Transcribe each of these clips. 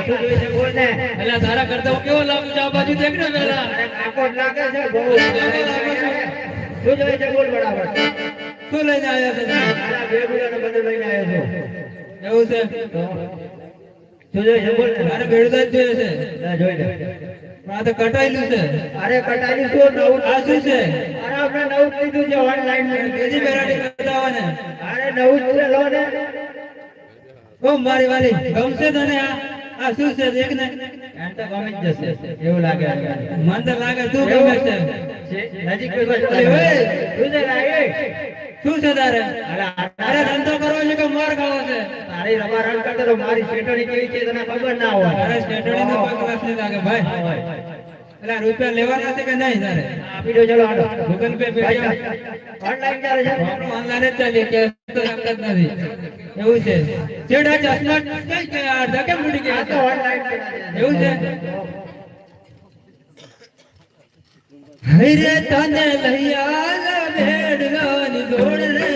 શું જોઈ છે બોલ ને એટલે તારા કરતા હું કેવો લાગુ છું આ બાજુ દેખ ને પેલા કાકો લાગે છે બહુ શું જોઈ છે બોલ બરાબર શું લઈને આવ્યા છે મારા બે ગુલાને બધું લઈને આવ્યો છું એવું છે શું જોઈ છે બોલ ને મારે બેડું જ જોઈએ છે જોઈ લે આ તો કટાયેલું છે અરે કટાઈ શું નવું આ શું છે અરે આપણે નવું કીધું છે ઓનલાઈન બીજી વેરાયટી કરતા આવે ને અરે નવું જ છે લો ને ઓ મારી વાલી ગમશે તને આ શું છે દેખ ને એમ તો ગમી જ જશે એવું લાગે મન તો લાગે તું ગમે છે નજીક કોઈ બસ ઓય શું છે લાગે શું છે તારે અરે ધંધો કરવો છે કે માર ખાવો છે તારી રમા રંગ કરતો તો મારી શેટણી કેવી છે તને ખબર ના હોય અરે સ્ટેટડી નો પાંચ લાખ ની લાગે ભાઈ એટલે રૂપિયા લેવાના છે કે નહીં તારે આપી દો ચલો હાલો ગૂગલ પે પેટીએમ ઓનલાઈન ચાલે છે ઓનલાઈન જ ચાલીએ કે તો શકત નથી એવું છે છેડા ચશ્મા કઈ કે અડધા કેમ ઉડી આ ગયા તો ઓનલાઈન એવું છે હૈરે તને લૈયા ભેડવાની દોડ રે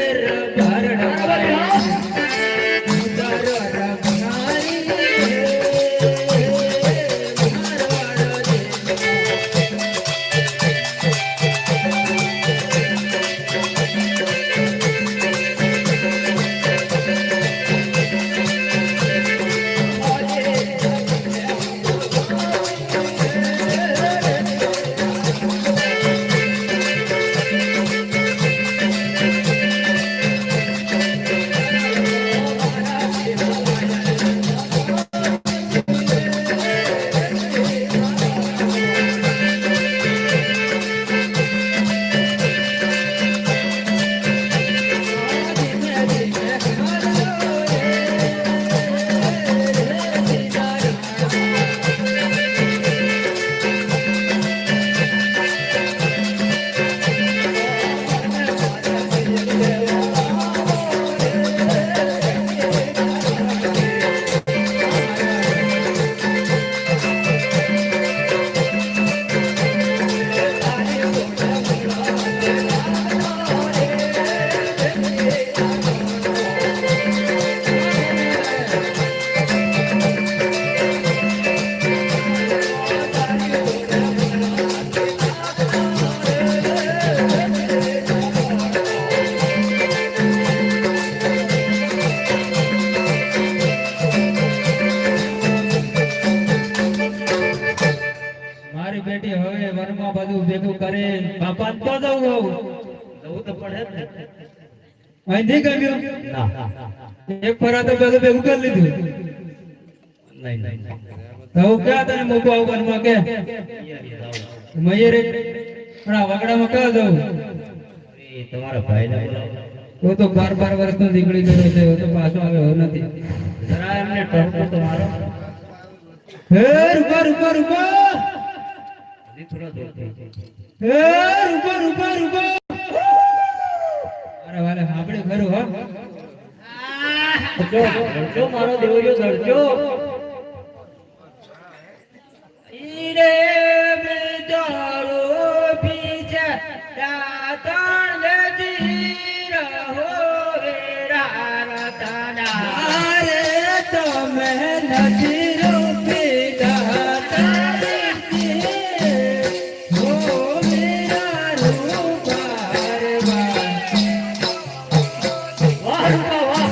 બેટી હવે વરમાં બધું ભેગું કરે બાપા તો જવું તો પડે જ ને અહીં ગમ્યું ના એક ફરા તો બધું ભેગું કરી લીધું નહીં નહીં તો ક્યાં તને મૂકવા આવું વનમાં કે મયરે પણ આ વગડામાં ક્યાં જવું એ તમારા ભાઈને બોલાવો वो तो 12 વર્ષનો નીકળી ગયો છે, वो तो પાછો આવ્યો નથી. જરા એમને ટોકો તો મારો. હે રૂપા રૂપા રૂપા, દીકરો દોડતો. હે રૂપા રૂપા રૂપા. અરે વાલે આપણે ખરું હો. દોડજો મારો દેવજો દોડજો. ઈરે બેદારો પીછે દાતણ લેતી રહો વેરા રતના. અરે તમે નથી રૂપી દાતા દેતી હો મેરા રૂપા રે વાહ વાહ રૂપા વાહ.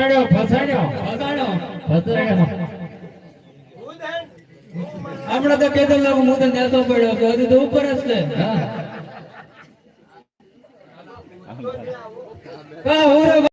ફસાણ્યો ફસાણ્યો ફસાણ્યો. હમણાં તો કેતો લાગુ હું તો નેસો પડ્યો તો હજી તો ઉપર જ છે. હા કા હું રે